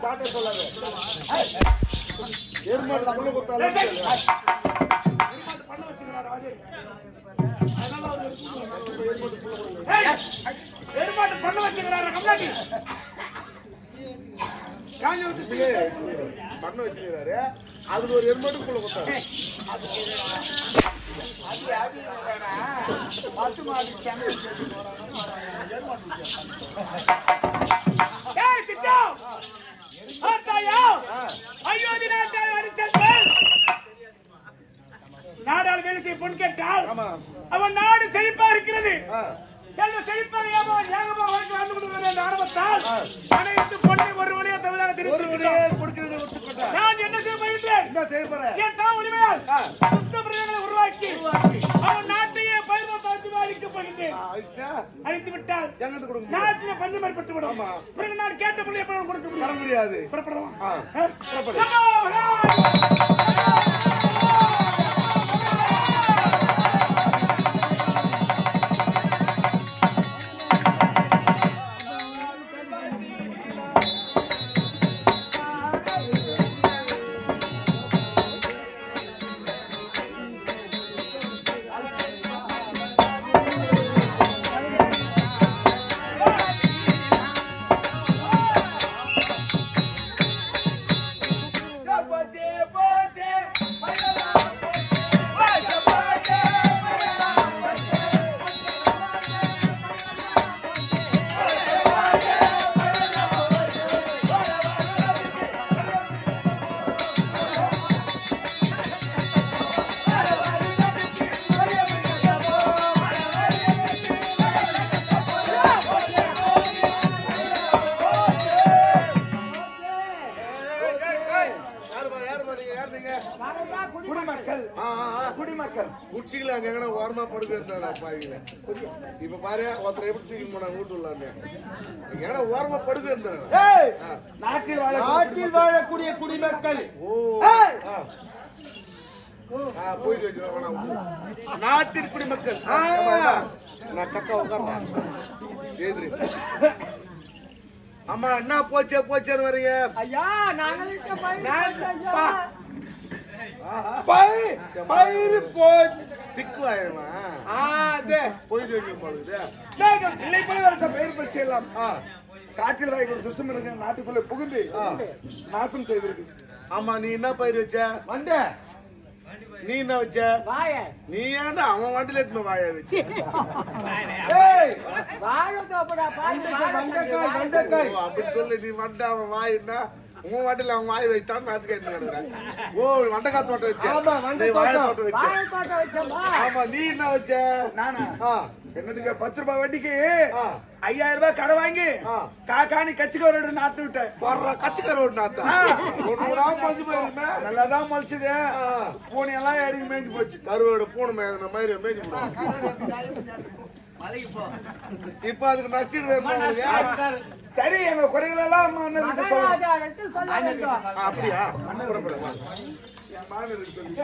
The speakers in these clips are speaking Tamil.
சாட்டை சொல்லாத. எருமாடு பண்ண கொடுத்தாலும் பண்ண வச்சுக்கிறாரு ராஜே. எருமாட்டு பண்ண வச்சுக்கிறாரு கம்லாட்டி. காஞ்சி வந்து பண்ண வச்சுக்கிறாரு. அதுல ஒரு எருமாடு புள்ள கொடுத்தாரு. நாடால் வேலை செய்ய பொன் கேட்டால் அவன் நாடு செழிப்பா இருக்கிறது. செழிப்பாக ஆரம்பத்தால் அனைத்து பொண்ணை ஒரு வழியா தமிழக திருப்பி நான் என்ன செய்ய போகின்றேன் கேட்டால் உரிமையால் உருவாக்கி அவன் நாட்டையே பயிர்வாழ்த்து அழிக்கப் போகின்றேன். அழித்து விட்டால் நாட்டிலே பஞ்சம் ஏற்பட்டுவிடும். பிறகு நான் கேட்ட பிள்ளை கொடுக்க முடியாது. புறப்படலாம். குடிமக்கள் குச்சிகளை அங்க எங்கனா ஓரமா படுக்கிறதா பாருங்க. இப்ப பாரு ஒருத்தர் எப்படி தூக்கி போனா வீட்டு உள்ளாங்க எங்கனா ஓரமா படுக்கிறது. நாட்டில் வாழக்கூடிய குடிமக்கள் போயிட்டு வச்சிருக்கோம். நாட்டின் குடிமக்கள் நான் கக்கா உட்கார்றேன். எதிரி அம்மா என்ன போச்சே போச்சேன்னு வரீங்க ஐயா. நாங்கள் பயிர் போச்சு திக்குவாயமா போயிட்டு வைக்கும் போகுது. பயிர் பறிச்சு எல்லாம் காற்றில் வாய்க்கு துஷ்டம் இருக்கு. நாட்டுக்குள்ள புகுந்து நாசம் செய்திருக்கு. ஆமா நீ என்ன பயிர் வச்ச வண்ட? நீ என்ன வச்ச? நீ ஏன்டா அவன் வண்டில எடுத்து வாய வச்சு அப்படின்னு சொல்லி நீ வண்ட அவன் வாயின்னா உன் வாட்டில அவன் வாய் வைத்தான். நாத்து கேட்டு ஓ வண்டக்காய் தோட்டம் வச்ச தோட்டம் வச்ச. ஆமா நீ என்ன வச்ச? நானா என்னதுக்கு 10 ரூபாய் வட்டிக்கு 5000 ரூபாய் கடை வாங்கி காக்காணி கச்சிக்கரோடு நாத்து விட்டேன். கச்சிக்கரோடு நாத்தா மொழிச்சு போயிருமே. நல்லாதான் மொழிச்சது. பூனை எல்லாம் எடுக்க மேய்ஞ்சு போச்சு. கருவோட பூனை மேய்ந்த மாதிரி மேய்ஞ்சு இப்ப அதுக்கு நஷ்டம். சரி எங்க குறைகள் எல்லாம் அப்படியா என் மாணவருக்கு சொல்லி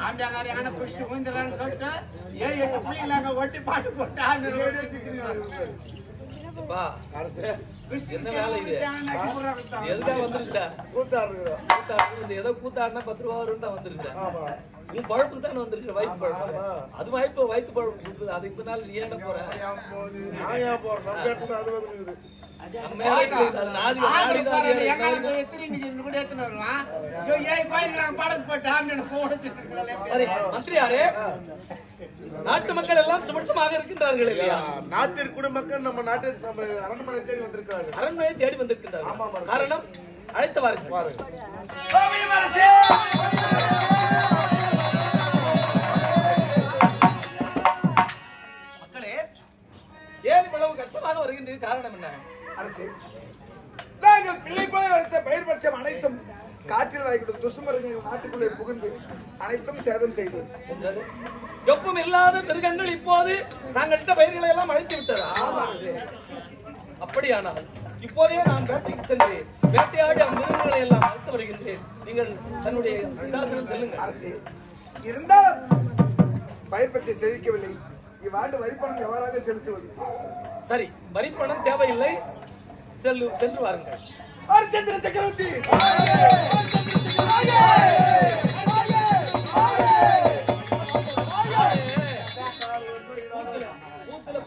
ஆண்டாங்காரி ஆன குஷ்டி ஊந்துறான்னு சொல்லிட்டு 7-8 பிள்ளைங்களை அங்க ஒட்டி பாட்டு போட்டு ஆண்டு என்ன வேலை இது? எதுக்காக வந்துருச்சா? ஏதோ கூத்தாடுனா 10 ரூபா வரும் தான் வந்துருச்சா? நீ பழப்புக்கு தானே வந்திருக்க, வயிற்று பழப்பு. அது வயிற்று பழப்பு சுத்துது. அது இப்ப நாள் நீ ஏன் போற? மந்திரியாரே, நாட்டு மக்கள் எல்லாம் சுபிட்சமாக இருக்கின்றார்கள் இல்லையா? நாட்டின் குடிமக்கள் நம்ம நாட்டில் நம்ம அரண்மனை தேடி வந்திருக்கிறார்கள். அரண்மனை தேடி வந்திருக்கின்றார்கள். காரணம் அழைத்து வாருங்கள். மக்களே, ஏன் இவ்வளவு கஷ்டமாக வருகின்றது? காரணம் என்ன? அரசே, நாங்கள் பிள்ளை போல வளர்த்த பயிர் பட்சம் அனைத்தும் காற்றில் வாய்க்கும் துஷ்மரங்கள் நாட்டுக்குள்ளே புகுந்து அனைத்தும் சேதம் செய்தது. எப்பவும் இல்லாத மிருகங்கள் இப்போது நாங்கள் பயிர்களை எல்லாம் அழைத்து விட்டதா? அப்படியானால் இப்போதே நான் வேட்டைக்கு சென்று வேட்டையாடி அந்த மிருகங்களை எல்லாம் அழைத்து வருகின்றேன். நீங்கள் தன்னுடைய விலாசனம் செல்லுங்கள். அரசே, இருந்தால் பயிர் பச்சை செழிக்கவில்லை. இவ்வாண்டு வரிப்பணம் எவ்வாறாக செலுத்துவது? சரி, வரிப்பணம் தேவையில்லை, சென்று வாருங்கள். ஹரிச்சந்திர சக்கரவர்த்தி,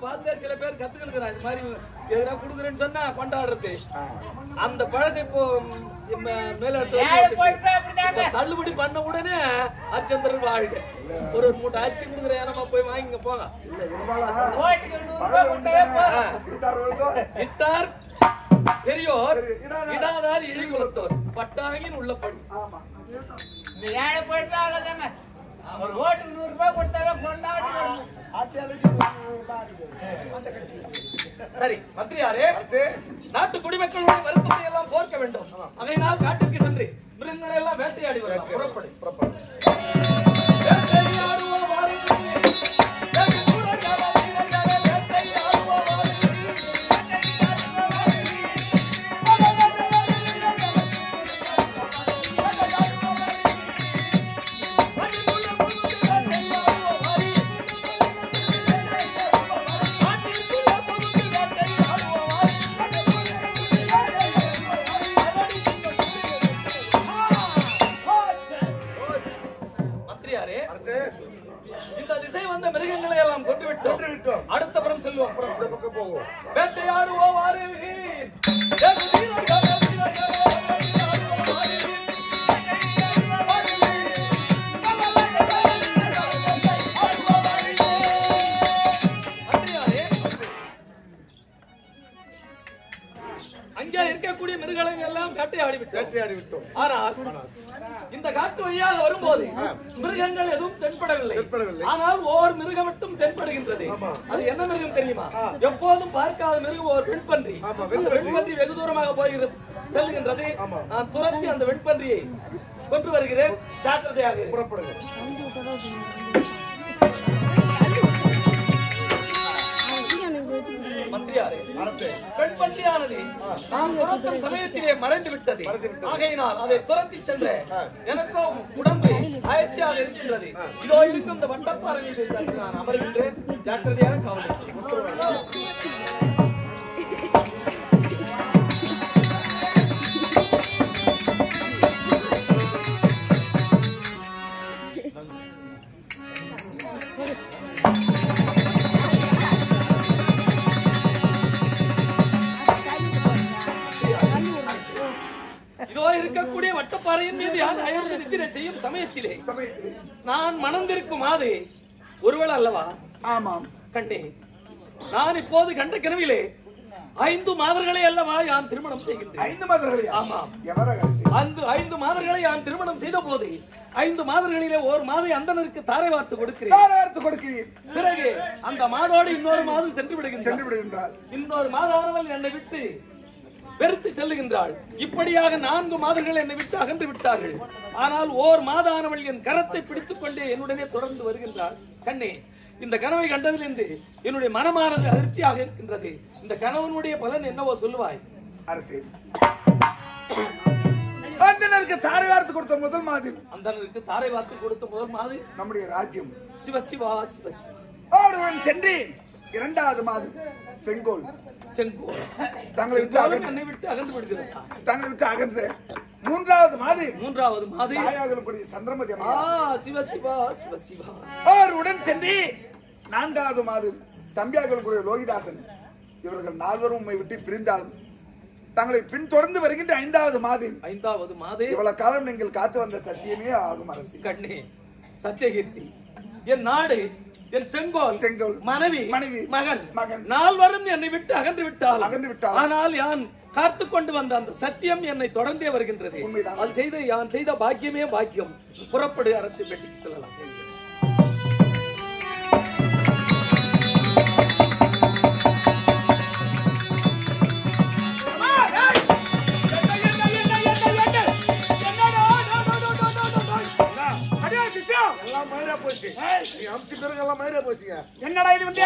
பார்த்தா சில பேர் கத்துக்கிறாங்க. இது மாதிரி எதுனா குடுக்குறேன்னு சொன்னா கொண்டாடுறது. அந்த பழத்தை இப்போ தள்ளுபடி பண்ண உடனே ஹரிச்சந்திரன் வாழ்க. ஒரு மூட்டை அரிசி கொடுக்குற ஏனமா போய் வாங்கிங்க போங்க. இட்டார் பெரியோர் இடாதார் இழிகுலத்தோர் பட்டாங்கின் உள்ள பணி. ஏழை போயிட்டா அவ்வளவுதாங்க. ஒரு ஓட்டுக்கு 100 ரூபாய் கொடுத்தாவே கொண்டாடி. சரி மந்திரியாரே, நாட்டு குடிமக்களுடைய வருத்தத்தை எல்லாம் போர்க்க வேண்டும். அதனால் காட்டிற்கு சென்று மிருகங்களை எல்லாம் வேட்டையாடி வரலாம். புறப்படு. இந்த திசை வந்த மிருகங்களை எல்லாம் கொண்டு விட்டோம். அடுத்த புறம் செல்வோம். போவோம். வேட்டையாடுவோம். அங்கே இருக்கக்கூடிய மிருகங்களை எல்லாம் வேட்டையாடி விட்டோம். ஆனால் இந்த காட்டு வழியாக வரும்போது மிருகங்கள் எதுவும் தென்படவில்லை. ஆனால் ஓர் மிருகம் மட்டும் தென்படுகின்றது. அது என்ன மிருகம் தெரியுமா? எப்போதும் பார்க்காத மிருகம் ஒரு வெண்பன்றி. அந்த வெண்பன்றி வெகு தூரமாக போய் செல்கின்றது. நான் துரத்தி அந்த வெண்பன்றியை கொண்டு வருகிறேன். ஜாக்கிரதையாக புறப்படுகிறேன். மந்திரியாரே, பெண்பன்றியானது நாம் துரத்தும் சமயத்திலே மறைந்து விட்டது. ஆகையினால் அதை துரத்தி சென்ற எனக்கும் உடம்பு ஆய்ச்சியாக இருக்கின்றது. இதோ இருக்கும் இந்த வட்டப்பாறை மீது நான் அமர்கின்றேன். ஜாக்கிரதையாக கவலை. இதோ இருக்கக்கூடிய வட்டப்பாறையின் மீது யார் அயர்ந்து நித்திரை செய்யும் சமயத்திலே நான் மணந்திருக்கும் மாது ஒருவேளை அல்லவா? ஆமாம் கண்டே. நான் இப்போது கண்ட கனவிலே 5 மாதர்களை அல்லவா யான் திருமணம் செய்கின்றேன். 5 மாதர்களே? ஆமாம். அந்த 5 மாதர்களை யான் திருமணம் செய்த போது 5 மாதர்களிலே ஒரு மாதை அந்தனருக்கு தாரை வார்த்து கொடுக்கிறேன். பிறகு அந்த மாதோடு இன்னொரு மாதம் சென்று விடுகின்றார். இன்னொரு மாதானவள் என்னை விட்டு வெறுத்து செல்லுகின்றாள். இப்படியாக 4 மாதங்கள் என்னை விட்டு அகன்று விட்டார்கள். ஆனால் ஓர் மாதானவள் என் கரத்தை பிடித்துக் கொண்டே என்னுடனே தொடர்ந்து வருகின்றாள். கண்ணே, இந்த கனவை கண்டதிலிருந்து என்னுடைய மனமானது அதிர்ச்சியாக இருக்கின்றது. இந்த கணவனுடைய பலன் என்னவோ சொல்லுவாய். அரசே, அந்த அந்தனருக்கு தாரை வார்த்து கொடுத்த முதல் மாது அந்தனருக்கு தாரை வார்த்து கொடுத்த முதல் மாது நம்முடைய ராஜ்யம். சிவ சிவா சிவ சிவா. அவருடன் சென்று இரண்டாவது மாது செங்கோல் செங்கோல் தங்களை விட்டு அகன்று விடுகிறதா? தங்களுக்கு அகன்று மூன்றாவது மாது தாயாகக்கூடிய சந்திரமதி சிவ சிவா சிவ சிவா. அவருடன் சென்று நான்காவது மாது தம்பியாகக்கூடிய லோகிதாசன். இவர்கள் நால்வரும் உண்மை விட்டு பிரிந்தாலும் தங்களை பின்தொடர்ந்து வருகின்ற ஐந்தாவது மாது இவ்வளவு காலம் நீங்கள் காத்து வந்த சத்தியமே ஆகும் அரசு. கண்ணே சத்தியகீர்த்தி, என் நாடு, என் செங்கோல் மனைவி மகன் நால்வரும் என்னை விட்டு அகன்று விட்டால் ஆனால் யான் காத்து கொண்டு வந்த அந்த சத்தியம் என்னை தொடர்ந்தே வருகின்றது. அது யான் செய்த பாக்கியமே பாக்கியம். புறப்படு அரசு பெட்டிக்கு செல்லலாம். என்னடா இது வந்து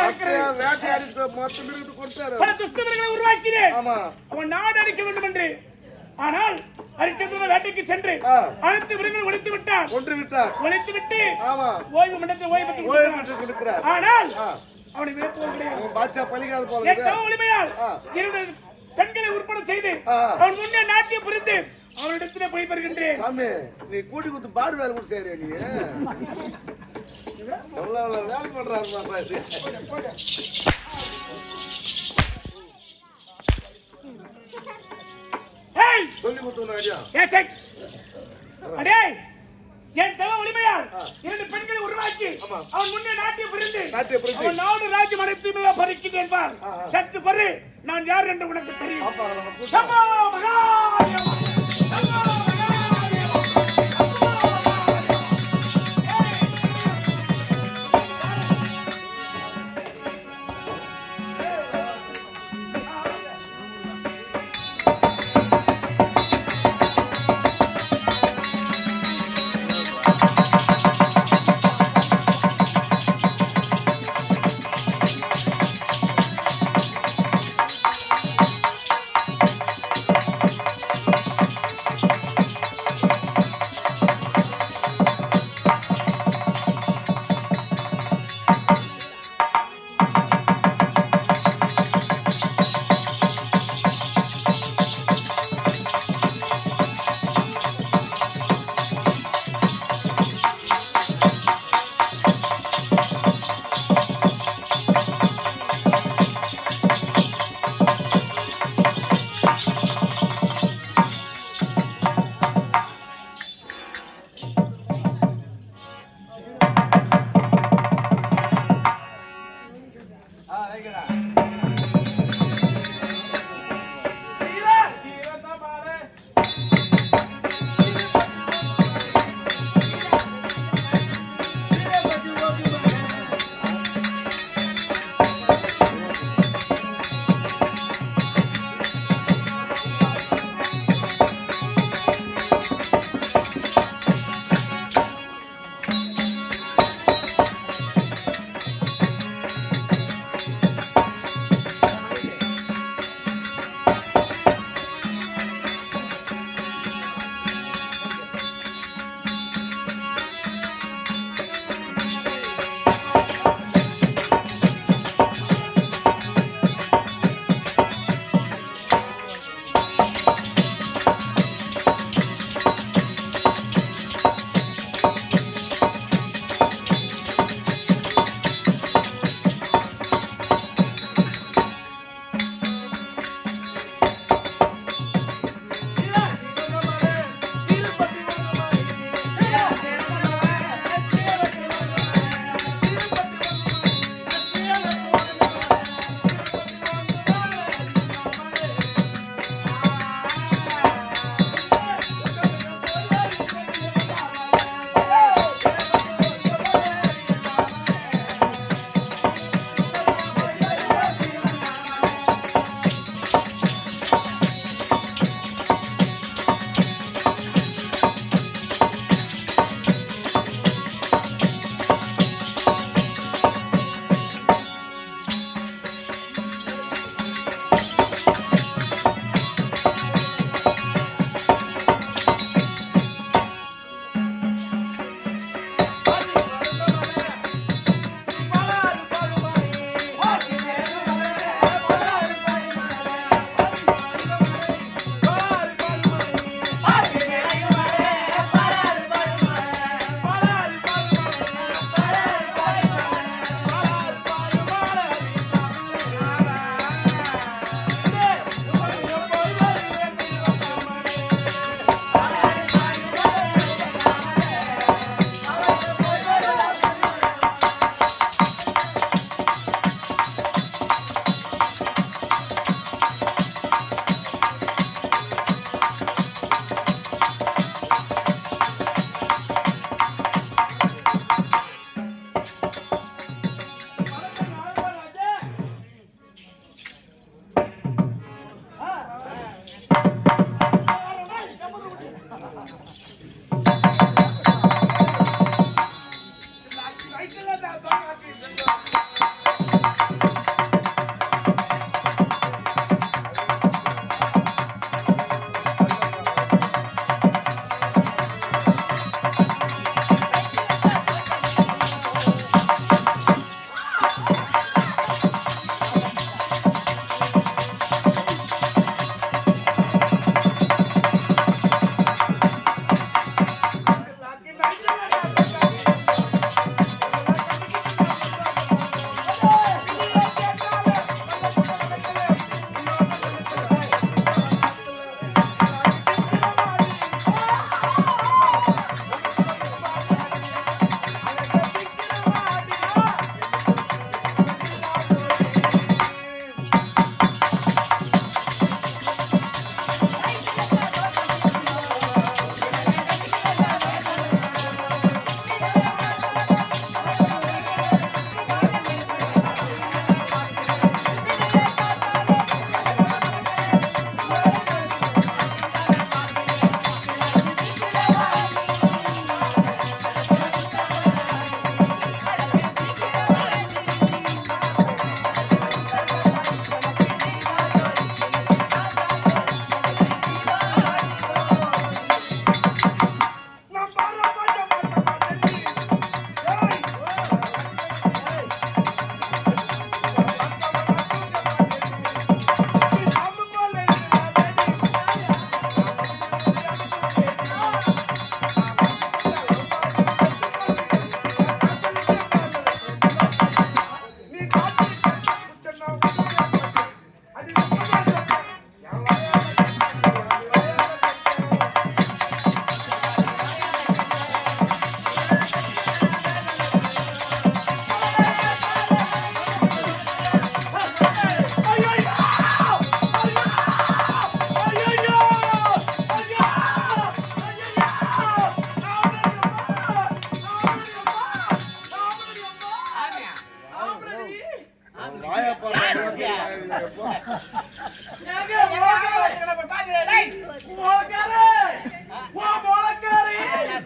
பல துஷ்ட மிருகங்களை உருவாக்கினேன். அவன் நாடு அடிக்க வேண்டும் என்று. ஆனால் ஹரிச்சந்திரன் வேட்டைக்கு சென்று அனைத்து மிருகங்கள் ஒழித்து விட்டார். ஒழித்து விட்டு ஓய்வு மண்டலத்தில் ஓய்வு பெற்று கொடுக்கிறார். ஆனால் அவனை விளக்குவது கிடையாது. ஒளிமையால் இரண்டு பெண்களை உற்பத்தி செய்து அவன் முன்னே நாட்டியம் புரிந்து அவனிடத்திலே போய் பெறுகின்றேன். நீ கூட்டி குத்து பாடு வேலை கூட செய்யற நீ எவ்வளவு வேலை பண்றாரு. சொல்லி கொடுத்து என் தலை ஒளிமையால் இரண்டு பெண்களை உருவாக்கி அவன் முன்னே நாட்டியம் புரிந்து அவன் நாடு ராஜ்யம் அனைத்துமே பறிக்கின்றேன். சற்று பரு, நான் யார் என்று உனக்கு தெரியும்.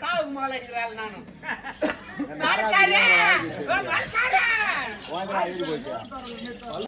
சாவு மாலை அடிக்கிறாள் நானும்